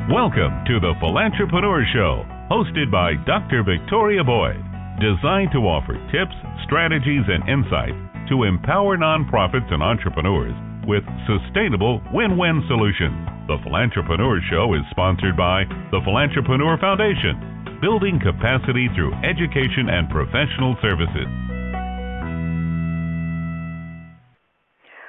Welcome to the Philantrepreneur Show, hosted by Dr. Victoria Boyd, designed to offer tips, strategies, and insights to empower nonprofits and entrepreneurs with sustainable win-win solutions. The Philantrepreneur Show is sponsored by the Philantrepreneur Foundation, building capacity through education and professional services.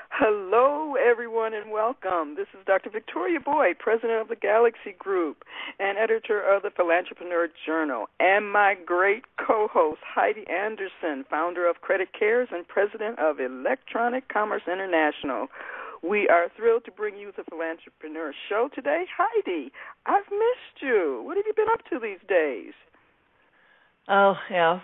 Hello, everyone, and welcome. This is Dr. Victoria Boyd, president of the Galaxy Group and editor of the Philantrepreneur Journal, and my great co-host, Heidi Anderson, founder of Credit Cares and president of Electronic Commerce International. We are thrilled to bring you the Philantrepreneur Show today. Heidi, I've missed you. What have you been up to these days? Oh, yeah,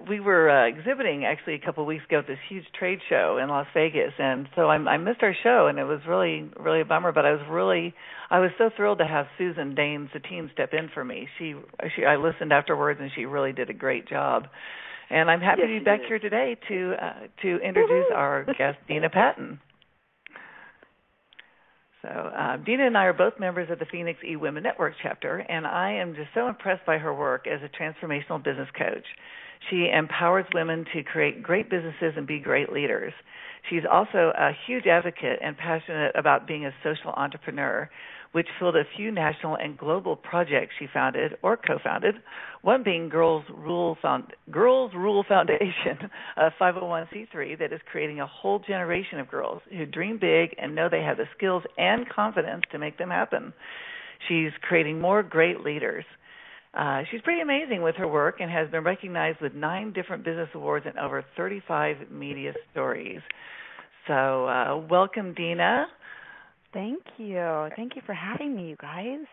we were exhibiting actually a couple of weeks ago at this huge trade show in Las Vegas, and so I missed our show, and it was really a bummer. But I was so thrilled to have Susan Daines, the team, step in for me. I listened afterwards, and she really did a great job. And I'm happy to be back here today to introduce our guest, Dena Patton. So Dena and I are both members of the Phoenix eWomen Network chapter, and I am just so impressed by her work as a transformational business coach. She empowers women to create great businesses and be great leaders. She's also a huge advocate and passionate about being a social entrepreneur, which filled a few national and global projects she founded or co-founded, one being Girls Rule Foundation, a 501c3 that is creating a whole generation of girls who dream big and know they have the skills and confidence to make them happen. She's creating more great leaders. She's pretty amazing with her work and has been recognized with 9 different business awards and over 35 media stories. So welcome, Dena. Thank you. Thank you for having me, you guys.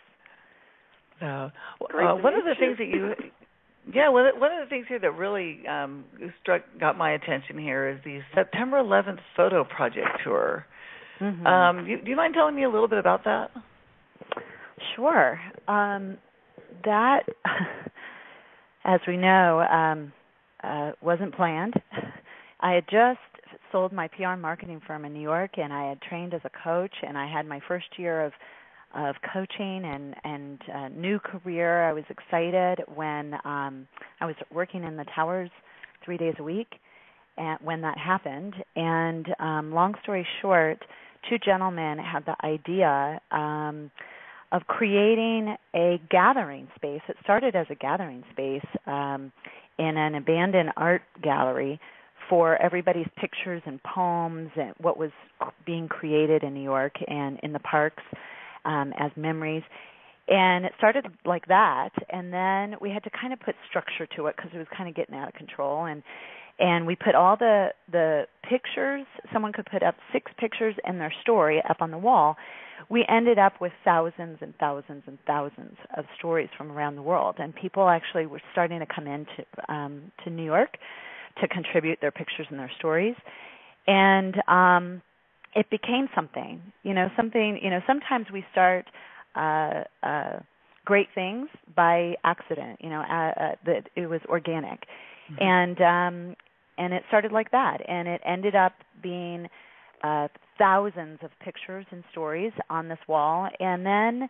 One of the things here that really got my attention here is the September 11th photo project tour. Mm-hmm. Do you mind telling me a little bit about that? Sure. That, as we know, wasn't planned. I had just sold my PR and marketing firm in New York, and I had trained as a coach, and I had my first year of coaching and new career. I was excited when I was working in the towers 3 days a week when that happened. And long story short, 2 gentlemen had the idea of creating a gathering space. It started as a gathering space in an abandoned art gallery for everybody's pictures and poems and what was being created in New York and in the parks as memories. And it started like that, and then we had to kind of put structure to it because it was kind of getting out of control. And we put all the pictures. Someone could put up 6 pictures and their story up on the wall. We ended up with thousands and thousands and thousands of stories from around the world, and people actually were starting to come into to New York to contribute their pictures and their stories. And it became something. Sometimes we start great things by accident, that it was organic. Mm-hmm. And it started like that, and it ended up being thousands of pictures and stories on this wall. And then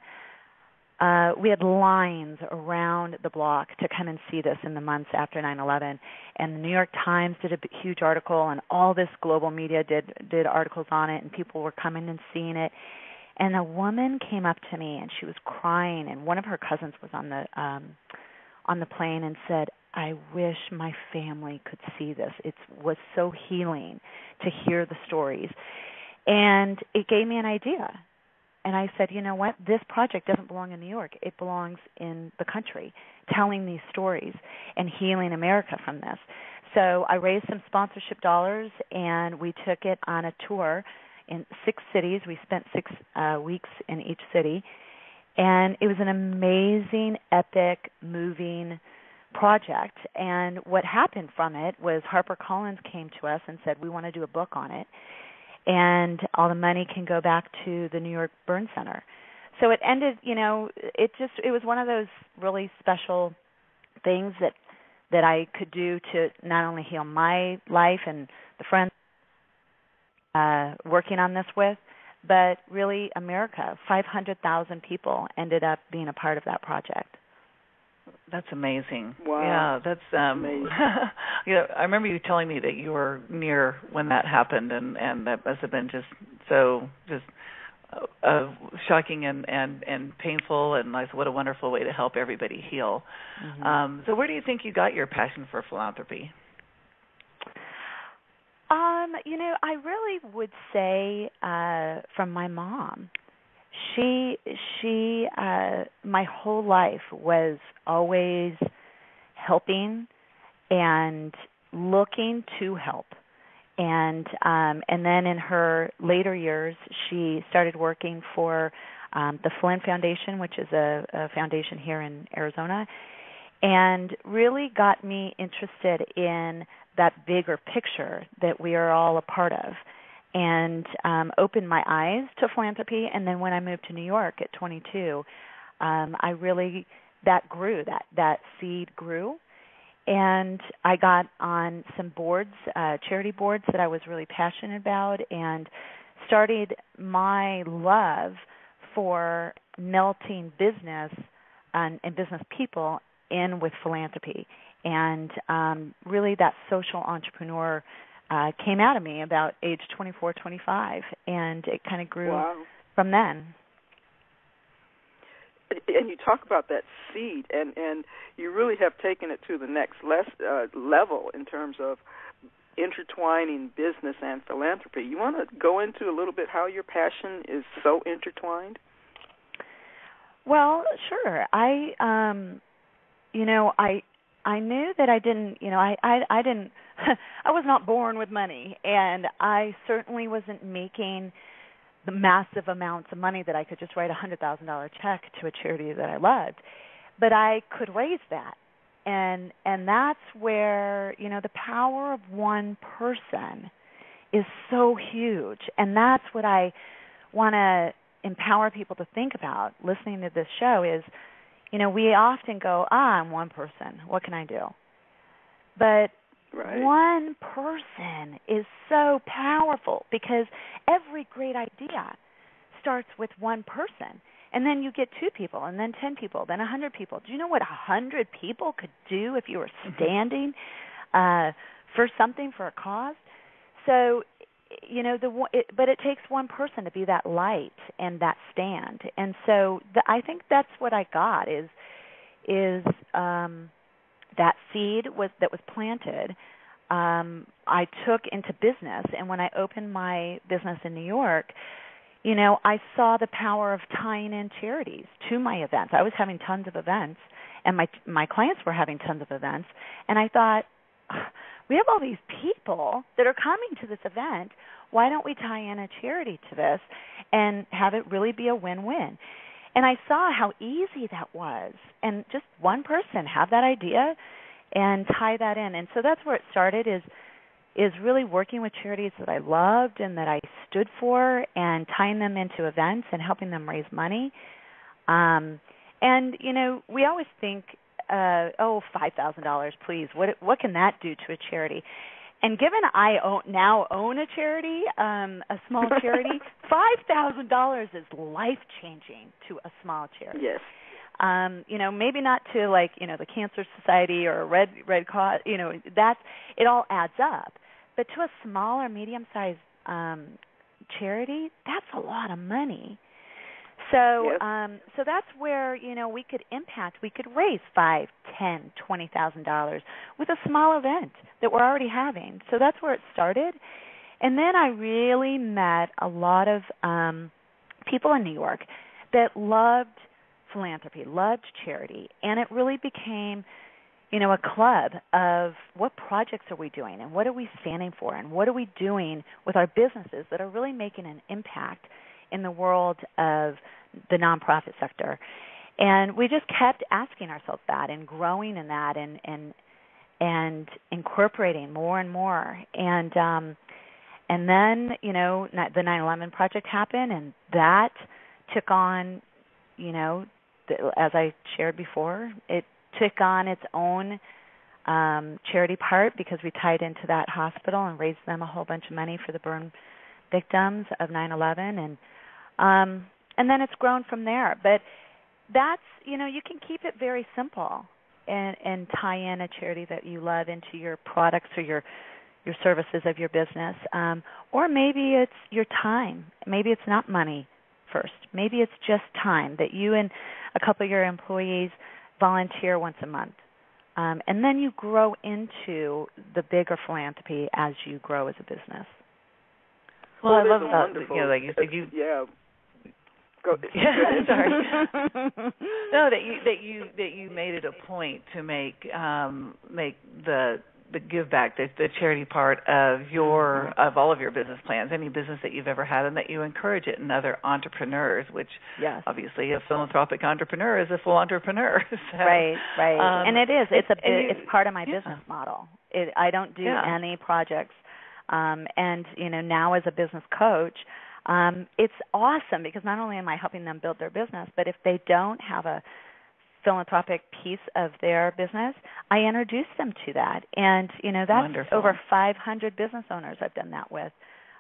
we had lines around the block to come and see this in the months after 9/11. And the New York Times did a huge article, and all this global media did articles on it, and people were coming and seeing it. And a woman came up to me, and she was crying, and one of her cousins was on the plane and said, "I wish my family could see this. It was so healing to hear the stories." And it gave me an idea. And I said, you know what? This project doesn't belong in New York. It belongs in the country, telling these stories and healing America from this. So I raised some sponsorship dollars, and we took it on a tour in 6 cities. We spent 6 weeks in each city. And it was an amazing, epic, moving project. And what happened from it was HarperCollins came to us and said, we want to do a book on it. And all the money can go back to the New York Burn Center. So it ended, it was one of those really special things that I could do to not only heal my life and the friends working on this with, but really America. 500,000 people ended up being a part of that project. That's amazing. Wow. Yeah, that's amazing. I remember you telling me that you were near when that happened, and that must have been just shocking and painful, and I said, what a wonderful way to help everybody heal. Mm-hmm. So where do you think you got your passion for philanthropy? I really would say from my mom. She my whole life was always helping and looking to help. And then in her later years, she started working for the Flynn Foundation, which is a foundation here in Arizona, and really got me interested in that bigger picture that we are all a part of, and opened my eyes to philanthropy. And then when I moved to New York at 22, that grew, that seed grew. And I got on some boards, charity boards that I was really passionate about, and started my love for melting business and business people in with philanthropy. And really that social entrepreneur came out of me about age 24, 25, and it kind of grew from then. And you talk about that seed, and you really have taken it to the next level in terms of intertwining business and philanthropy. You want to go into a little bit how your passion is so intertwined? Well, sure. I knew that I didn't, I didn't, I was not born with money, and I certainly wasn't making the massive amounts of money that I could just write a $100,000 check to a charity that I loved. But I could raise that. And that's where, the power of one person is so huge. And that's what I want to empower people to think about listening to this show is, we often go, I'm one person. What can I do? But one person is so powerful because every great idea starts with one person. And then you get 2 people, and then 10 people, then 100 people. Do you know what 100 people could do if you were standing for something, for a cause? So, but it takes one person to be that light and that stand. And so I think that's what I got is that seed that was planted. I took into business, and when I opened my business in New York, I saw the power of tying in charities to my events. I was having tons of events, and my clients were having tons of events, and I thought, we have all these people that are coming to this event. Why don't we tie in a charity to this and have it really be a win-win? And I saw how easy that was, and just one person have that idea and tie that in. And so that's where it started is really working with charities that I loved and that I stood for and tying them into events and helping them raise money. And, we always think, $5,000, please. What can that do to a charity? And given I now own a charity, a small charity, $5,000 is life-changing to a small charity. Yes. Maybe not to the Cancer Society or Red Cross. That's it all adds up. But to a small or medium-sized charity, that's a lot of money. So, so that's where we could impact. We could raise $5,000, $10,000, $20,000 with a small event that we're already having. So that's where it started. And then I really met a lot of people in New York that loved philanthropy, loved charity, and it really became, a club of what projects are we doing and what are we standing for and what are we doing with our businesses that are really making an impact in the world of the nonprofit sector. And we just kept asking ourselves that and growing in that and incorporating more and more. And then, the 9/11 project happened, and that took on, as I shared before, it took on its own charity part because we tied into that hospital and raised them a whole bunch of money for the burn victims of 9/11, and then it's grown from there. But that's, you can keep it very simple and tie in a charity that you love into your products or your services of your business. Or maybe it's your time. Maybe it's not money first. Maybe it's just time that you and a couple of your employees volunteer once a month. And then you grow into the bigger philanthropy as you grow as a business. Well, I love that. Like you said, yeah. Go ahead. Sorry. No, that you made it a point to make the give back, the charity part of all of your business plans, any business that you've ever had, and that you encourage it in other entrepreneurs, which obviously a philanthropic entrepreneur is a full entrepreneur. So, right. And it is. It's part of my business model. I don't do any projects. And now as a business coach, it's awesome because not only am I helping them build their business, but if they don't have a philanthropic piece of their business, I introduce them to that. And, that's wonderful. Over 500 business owners I've done that with.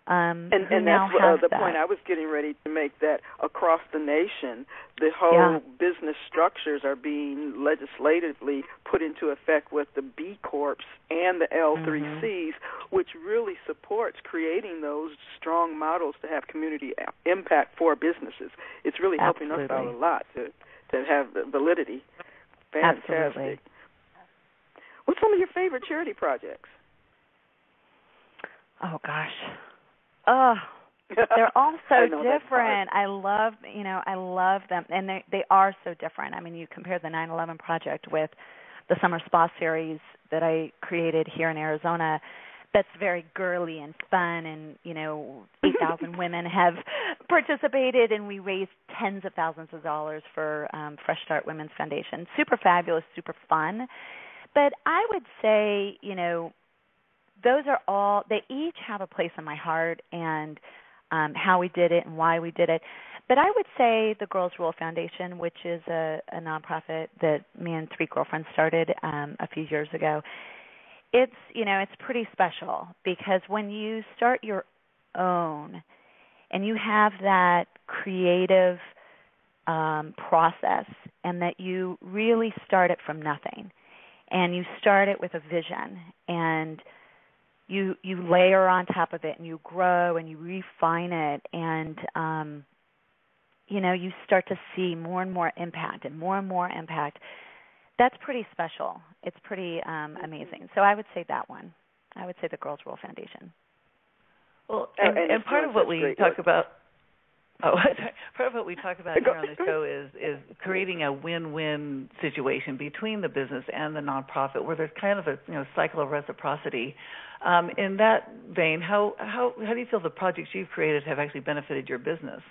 And that's the point I was getting ready to make, that across the nation, the whole business structures are being legislatively put into effect with the B Corps and the L3Cs, which really supports creating those strong models to have community impact for businesses. It's really helping us out a lot to have the validity. Fantastic. Absolutely. What's some of your favorite charity projects? Oh, gosh. Oh, they're all so different. I love them, and they are so different. I mean, you compare the 9/11 project with the Summer Spa series that I created here in Arizona. That's very girly and fun, and 8,000 women have participated, and we raised tens of thousands of dollars for Fresh Start Women's Foundation. Super fabulous, super fun. But I would say, those are all, they each have a place in my heart, and how we did it and why we did it. But I would say the Girls Rule Foundation, which is a nonprofit that me and three girlfriends started a few years ago, it's pretty special because when you start your own and you have that creative process, and that you really start it from nothing, and you start it with a vision, and you layer on top of it, and you grow and you refine it, and you start to see more and more impact and more impact. That's pretty special. It's pretty amazing. So I would say that one. I would say the Girls Rule Foundation. Well, and part of what we talk about, part of what we talk about here on the show is creating a win-win situation between the business and the nonprofit, where there's kind of a cycle of reciprocity. In that vein, how do you feel the projects you've created have actually benefited your business?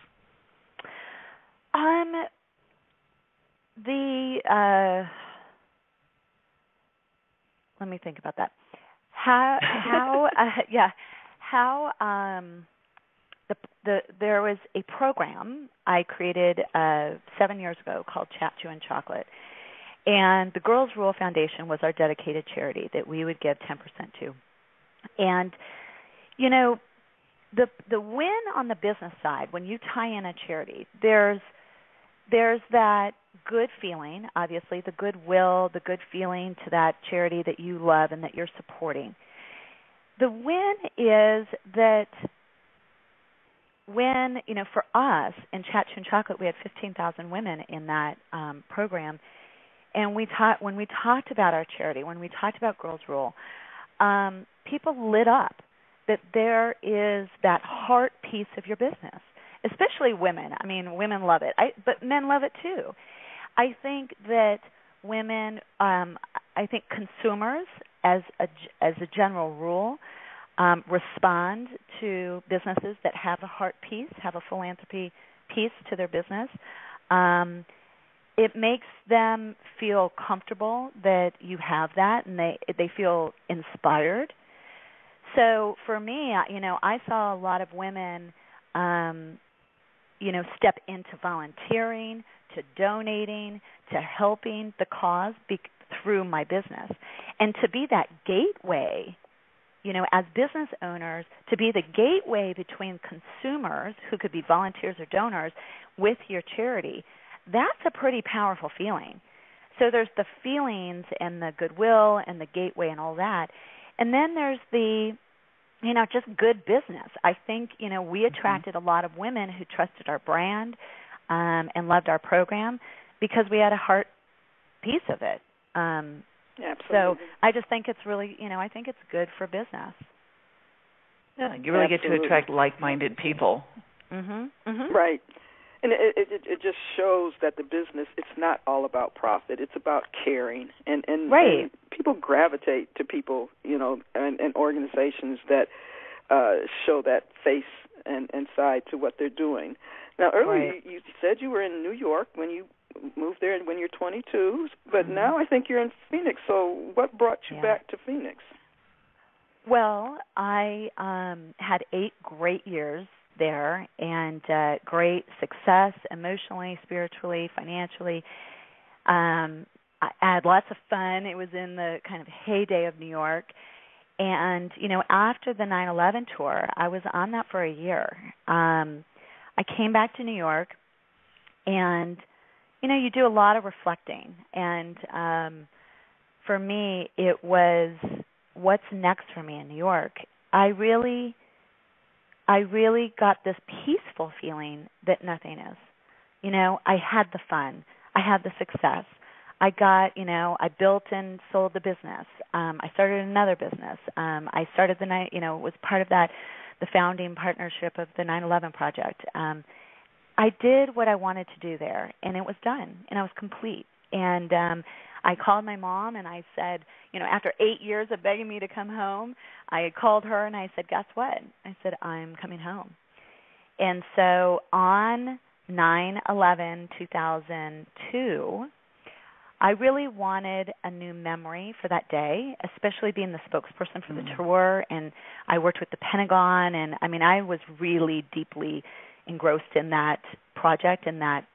Let me think about that. There was a program I created 7 years ago called Chat Chew and Chocolate, and the Girls Rule Foundation was our dedicated charity that we would give 10% to. And the win on the business side, when you tie in a charity, there's that good feeling, obviously, the goodwill, the good feeling to that charity that you love and that you're supporting. The win is that when, for us in Chat Chew and Chocolate, we had 15,000 women in that program, and when we talked about our charity, when we talked about Girls Rule, people lit up that there is that heart piece of your business, especially women. I mean, women love it, but men love it too. I think that women, I think consumers, as a general rule, respond to businesses that have a heart piece, have a philanthropy piece to their business. It makes them feel comfortable that you have that, and they feel inspired. So for me, I saw a lot of women, step into volunteering, to donating, to helping the cause through my business. And to be that gateway as business owners, to be the gateway between consumers, who could be volunteers or donors, with your charity, that's a pretty powerful feeling. So there's the feelings and the goodwill and the gateway and all that. And then there's the, just good business. I think, we attracted a lot of women who trusted our brand and loved our program because we had a heart piece of it. Absolutely. So I just think it's really, I think it's good for business. Yeah, you really get to attract like-minded people. Right. And it just shows that the business, it's not all about profit. It's about caring. And right. And people gravitate to people, and organizations that show that face and side to what they're doing. Now, earlier you said you were in New York when you moved there when you're 22, but now I think you're in Phoenix. So what brought you back to Phoenix? Well, I had 8 great years there and great success emotionally, spiritually, financially. I had lots of fun. It was in the kind of heyday of New York. And, after the 9/11 tour, I was on that for a year. I came back to New York, and, you do a lot of reflecting. And for me, it was what's next for me in New York. I really got this peaceful feeling that nothing is. I had the fun. I had the success. I got, I built and sold the business. I started another business. I started was part of that, the founding partnership of the 9/11 Project. I did what I wanted to do there, and it was done, and I was complete. And I called my mom, and I said, after 8 years of begging me to come home, I called her, and I said, guess what? I said, I'm coming home. And so on 9/11/2002, I really wanted a new memory for that day, especially being the spokesperson for the tour, and I worked with the Pentagon, and I was really deeply engrossed in that project and that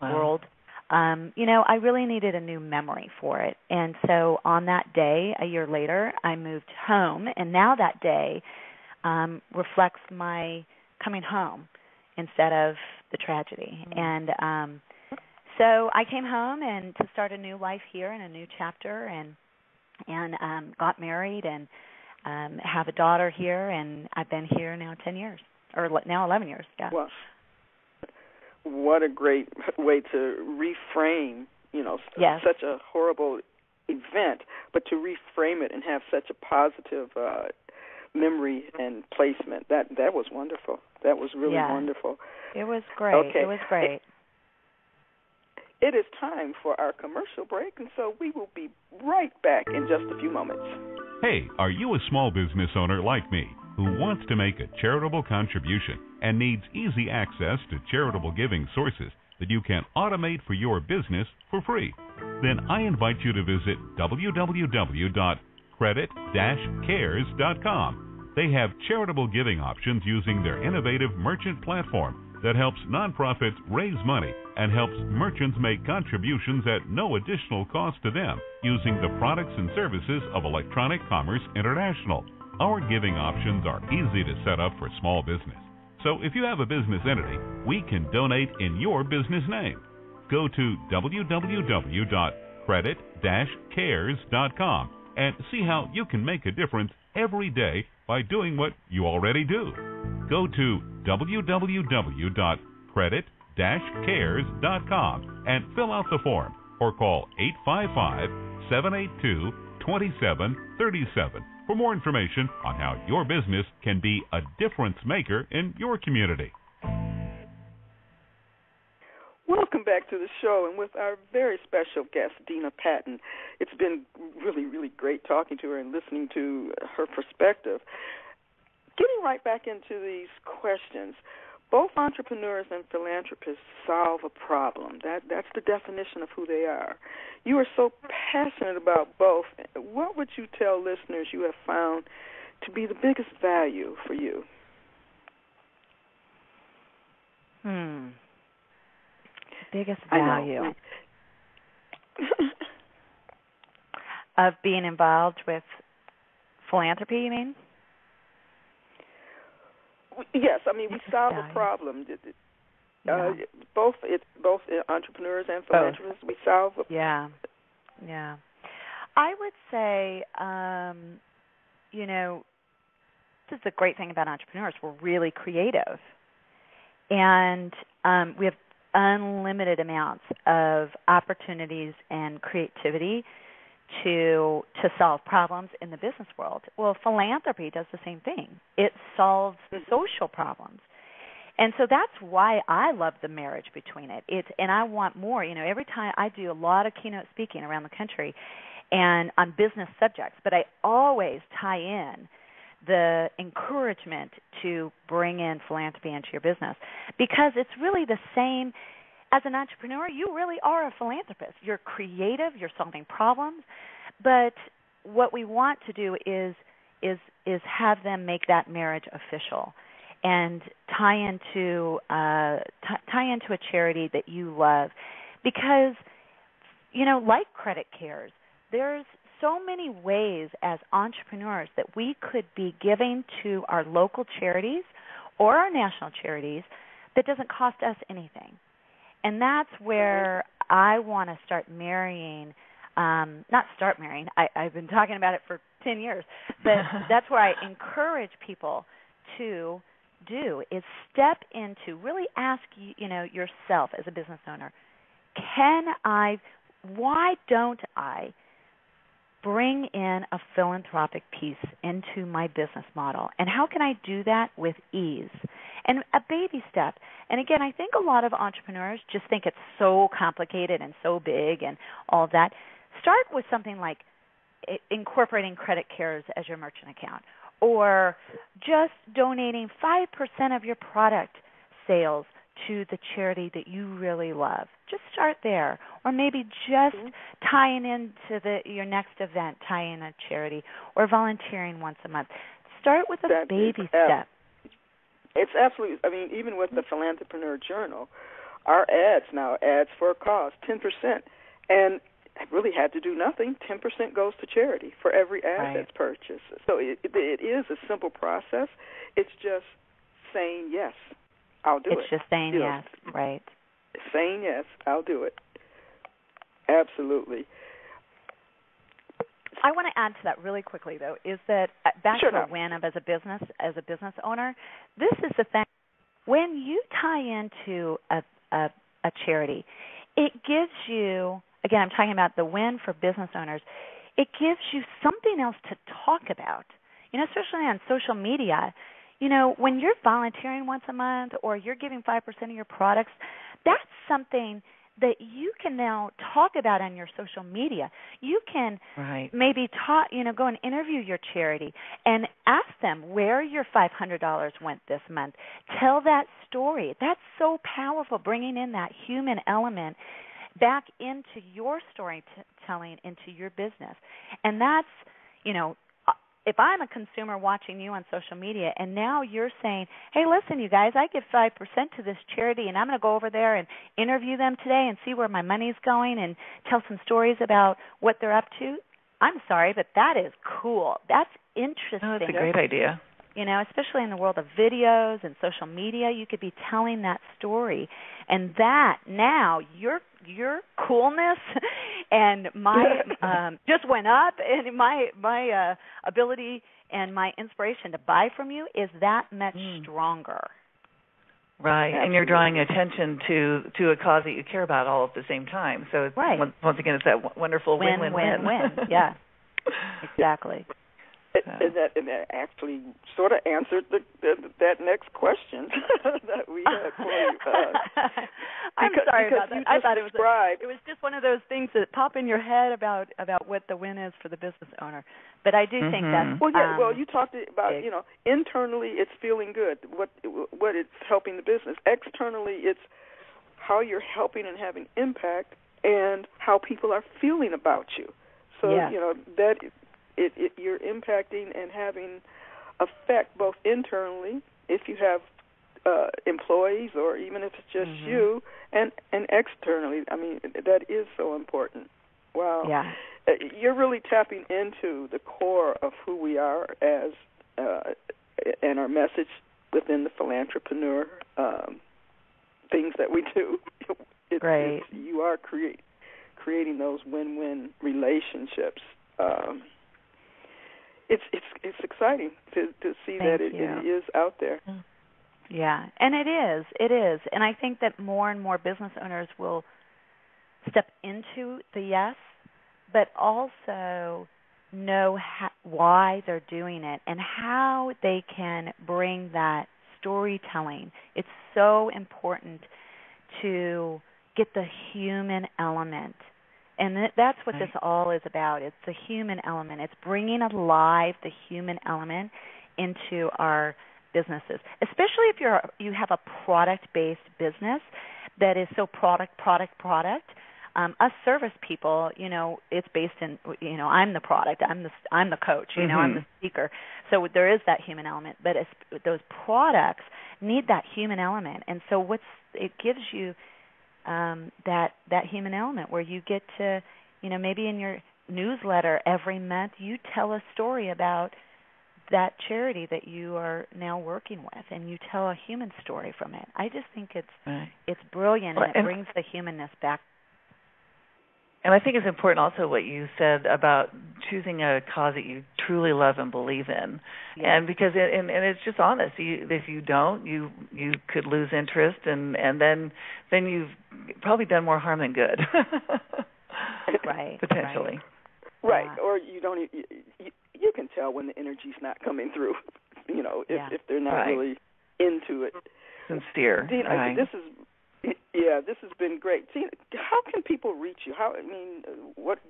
world. I really needed a new memory for it. And so on that day, a year later, I moved home, and now that day reflects my coming home instead of the tragedy. And so I came home and to start a new life here and a new chapter, and got married and have a daughter here, and I've been here now 10 years, or now 11 years. Yeah. Well, what a great way to reframe, such a horrible event, but to reframe it and have such a positive memory and placement. That was wonderful. That was really wonderful. It was great. Okay. It was great. It is time for our commercial break, and so we will be right back in just a few moments. Hey, are you a small business owner like me who wants to make a charitable contribution and needs easy access to charitable giving sources that you can automate for your business for free? Then I invite you to visit www.credit-cares.com. They have charitable giving options using their innovative merchant platform that helps nonprofits raise money and helps merchants make contributions at no additional cost to them using the products and services of Electronic Commerce International. Our giving options are easy to set up for small business. So if you have a business entity, we can donate in your business name. Go to www.credit-cares.com and see how you can make a difference every day by doing what you already do. Go to www.credit-cares.com and fill out the form or call 855-782-2737 for more information on how your business can be a difference maker in your community. Welcome back to the show, and with our very special guest, Dena Patton. It's been really, really great talking to her and listening to her perspective. Getting right back into these questions, both entrepreneurs and philanthropists solve a problem. That's the definition of who they are. You are so passionate about both. What would you tell listeners you have found to be the biggest value for you? Biggest value of being involved with Philanthropy, you mean? Yes, I mean we solve a problem. Both entrepreneurs and philanthropists. We solve. Yeah. I would say, this is the great thing about entrepreneurs. We're really creative, and we have unlimited amounts of opportunities and creativity to solve problems in the business world. Well, philanthropy does the same thing. It solves social problems. And so that's why I love the marriage between it. And I want more. Every time I do a lot of keynote speaking around the country and on business subjects, but I always tie in the encouragement to bring in philanthropy into your business, because it's really the same. As an entrepreneur, you really are a philanthropist. You're creative, you're solving problems, but what we want to do is have them make that marriage official and tie into a charity that you love, because like Credit Cares, there's so many ways as entrepreneurs that we could be giving to our local charities or our national charities that doesn't cost us anything. And that's where I want to start marrying, I've been talking about it for 10 years, but that's where I encourage people to do, is step into, really ask yourself as a business owner, why don't I bring in a philanthropic piece into my business model? And how can I do that with ease? And a baby step. And again, I think a lot of entrepreneurs just think it's so complicated and so big and all of that. Start with something like incorporating Credit Cares as your merchant account, or just donating 5% of your product sales to the charity that you really love. Just start there. Or maybe just tying into your next event, tie in a charity, or volunteering once a month. Start with a baby step. It's absolutely, even with the Philantrepreneur Journal, our ads now, ads for a cause, 10%. And I really had to do nothing. 10% goes to charity for every ad that's purchased. So it is a simple process. It's just saying yes, I'll do it. It's just saying yes, right. Saying yes, I'll do it. Absolutely. I want to add to that really quickly, though, is that back to the win of as a business owner, this is the thing. When you tie into a charity, it gives you, again, I'm talking about the win for business owners, it gives you something else to talk about, especially on social media. When you're volunteering once a month or you're giving 5% of your products, that's something that you can now talk about on your social media. You can maybe go and interview your charity and ask them where your $500 went this month. Tell that story. That's so powerful, bringing in that human element back into your storytelling, into your business. And that's, if I'm a consumer watching you on social media and now you're saying, hey, listen, you guys, I give 5% to this charity and I'm going to go over there and interview them today and see where my money's going and tell some stories about what they're up to, I'm sorry, but that is cool. That's interesting. Oh, that's a great idea. Especially in the world of videos and social media, you could be telling that story. And that now your coolness and my just went up, and my ability and my inspiration to buy from you is that much stronger. Right, and you're drawing attention to a cause that you care about all at the same time. So it's, once again, it's that wonderful win-win-win. Yeah, exactly. And that actually sort of answered that next question that we had for you. I'm sorry about that. I thought it was just one of those things that pop in your head about what the win is for the business owner. But I do think that's you talked about big. Internally it's feeling good. What it's helping the business. Externally it's how you're helping and having impact, and how people are feeling about you. So that. You're impacting and having effect both internally, if you have employees or even if it's just you, and externally. That is so important. Wow. Yeah. you're really tapping into the core of who we are as and our message within the Philantrepreneur things that we do. Great. You are creating those win-win relationships. It's exciting to see that it is out there. Yeah, and it is. And I think that more and more business owners will step into the yes, but also know why they're doing it and how they can bring that storytelling. It's so important to get the human element. And that's what this all is about. It's the human element. It's bringing alive the human element into our businesses, especially if you have a product-based business that is so product. Us service people, it's based in, I'm the product, I'm the coach, I'm the speaker. So there is that human element, but those products need that human element, and so it gives you that human element where you get to, maybe in your newsletter every month you tell a story about that charity that you are now working with, and you tell a human story from it. I just think it's brilliant, and it brings the humanness back. And I think it's important also what you said about choosing a cause that you truly love and believe in, and because and it's just honest. If you don't, you could lose interest, and then you've probably done more harm than good. Right. Potentially. Right. Or you don't. You can tell when the energy's not coming through. If they're not really into it. Sincere. Dena, this has been great. Dena, how can people reach you?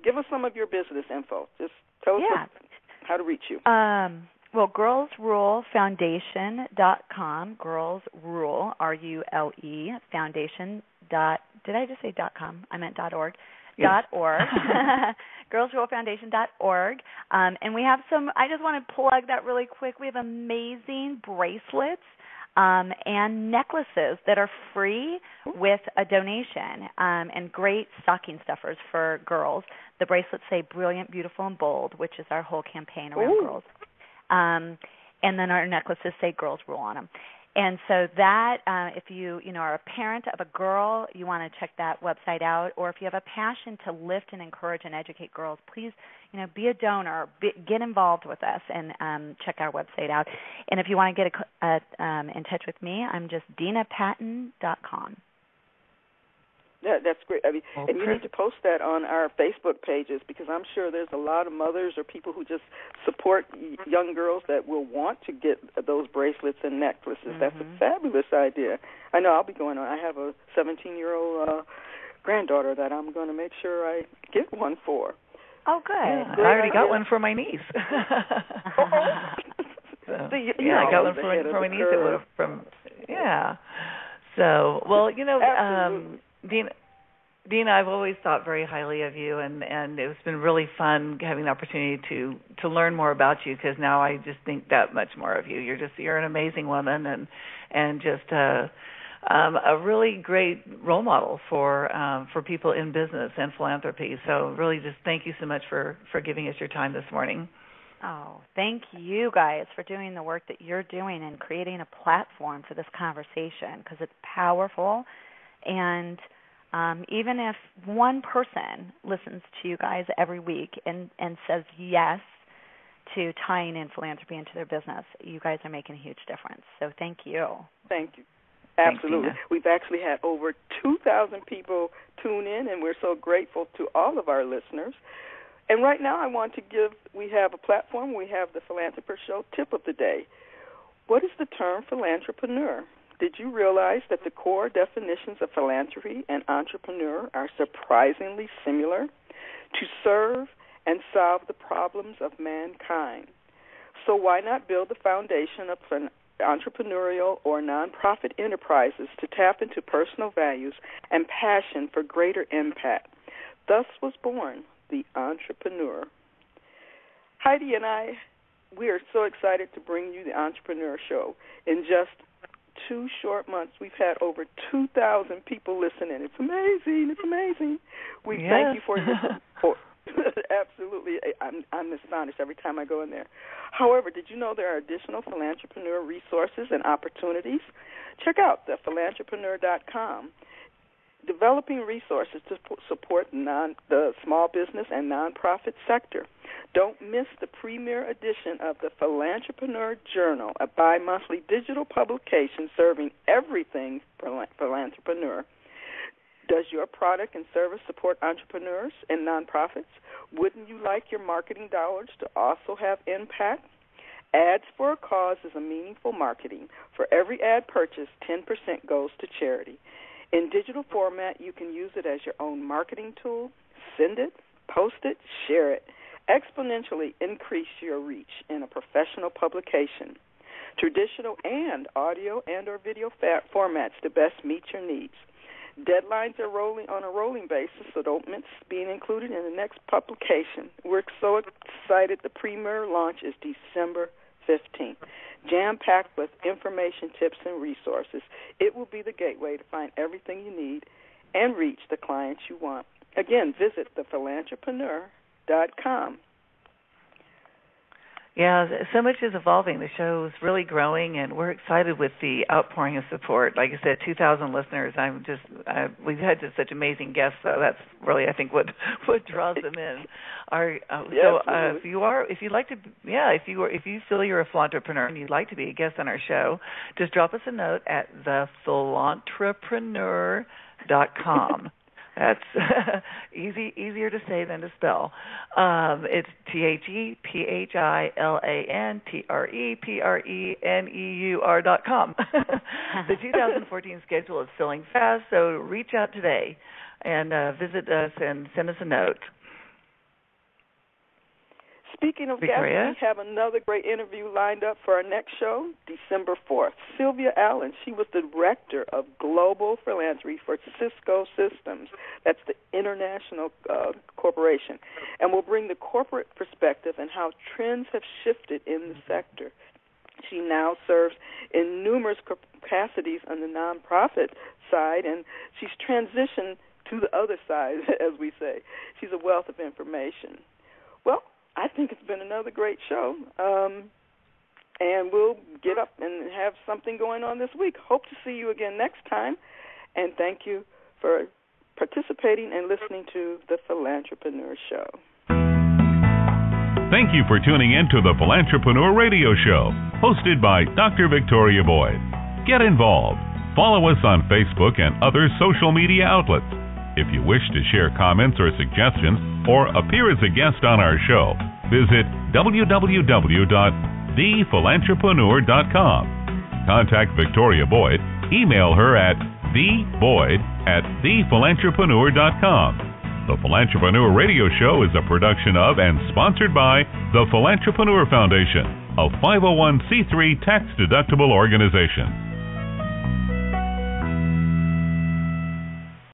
Give us some of your business info. Just tell us how to reach you. Well, girlsrulefoundation.com. Girls Rule, RULE, foundation. Did I just say .com? I meant .org. Yes. .org. girlsrulefoundation.org. And we have I just want to plug that really quick. We have amazing bracelets and necklaces that are free with a donation, and great stocking stuffers for girls. The bracelets say brilliant, beautiful, and bold, which is our whole campaign around girls. And then our necklaces say Girls Rule on them. And so that, if you are a parent of a girl, you want to check that website out. Or if you have a passion to lift and encourage and educate girls, please, be a donor, get involved with us, and check our website out. And if you want to get in touch with me, I'm just DenaPatton.com. Yeah, that's great. And you need to post that on our Facebook pages, because I'm sure there's a lot of mothers or people who just support young girls that will want to get those bracelets and necklaces. That's a fabulous idea. I know I'll be going on. I have a 17-year-old granddaughter that I'm going to make sure I get one for. Oh, good. Yeah, I already got one for my niece. I got one for my niece. So, well, Dena, I've always thought very highly of you, and it's been really fun having the opportunity to learn more about you, because now I just think that much more of you. You're an amazing woman, and just a really great role model for people in business and philanthropy. So really, just thank you so much for giving us your time this morning. Oh, thank you guys for doing the work that you're doing and creating a platform for this conversation, because it's powerful. And even if one person listens to you guys every week and says yes to tying in philanthropy into their business, you guys are making a huge difference. So thank you. Thank you. Absolutely. Thanks, we've actually had over 2,000 people tune in, and we're so grateful to all of our listeners. And right now we have a platform. We have the Philanthropist Show Tip of the Day. What is the term philantrepreneur? Did you realize that the core definitions of philanthropy and entrepreneur are surprisingly similar? To serve and solve the problems of mankind. So why not build the foundation of entrepreneurial or nonprofit enterprises to tap into personal values and passion for greater impact? Thus was born the entrepreneur. Heidi and we are so excited to bring you the Entrepreneur Show. In just 2 short months, we've had over 2,000 people listening. It's amazing. We thank you for your support. Absolutely. I'm astonished every time I go in there. However, did you know there are additional Philantrepreneur resources and opportunities? Check out the philanthropreneur.com. Developing resources to support the small business and nonprofit sector. Don't miss the premier edition of the Philantrepreneur Journal, a bi-monthly digital publication serving everything philantrepreneur. Does your product and service support entrepreneurs and nonprofits? Wouldn't you like your marketing dollars to also have impact? Ads for a Cause is a meaningful marketing. For every ad purchased, 10% goes to charity. In digital format, you can use it as your own marketing tool. Send it, post it, share it. Exponentially increase your reach in a professional publication. Traditional and audio and or video formats to best meet your needs. Deadlines are rolling on a rolling basis, so don't miss being included in the next publication. We're so excited. The premier launch is December 15th. Jam-packed with information, tips, and resources. It will be the gateway to find everything you need and reach the clients you want. Again, visit philanthropreneur.com. Yeah, so much is evolving. The show is really growing, and we're excited with the outpouring of support. Like I said, 2,000 listeners. We've had just such amazing guests. So that's really, I think, what draws them in. If you feel you're a philantrepreneur and you'd like to be a guest on our show, just drop us a note at philanthropreneur.com. That's easier to say than to spell. It's ThePhilantrepreneur.com. The 2014 schedule is filling fast, so reach out today and visit us and send us a note. Speaking of Victoria? guests, we have another great interview lined up for our next show, December 4th. Sylvia Allen, she was the Director of Global Philanthropy for Cisco Systems. That's the international corporation. And will bring the corporate perspective and how trends have shifted in the sector. She now serves in numerous capacities on the nonprofit side, and she's transitioned to the other side, as we say. She's a wealth of information. Well, I think it's been another great show, and we'll get up and have something going on this week. Hope to see you again next time, and thank you for participating and listening to the Philantrepreneur Show. Thank you for tuning in to the Philantrepreneur Radio Show, hosted by Dr. Victoria Boyd. Get involved. Follow us on Facebook and other social media outlets. If you wish to share comments or suggestions or appear as a guest on our show, visit www.thephilantrepreneur.com. Contact Victoria Boyd. Email her at theboyd@thephilantrepreneur.com. The Philantrepreneur Radio Show is a production of and sponsored by the Philantrepreneur Foundation, a 501c3 tax-deductible organization.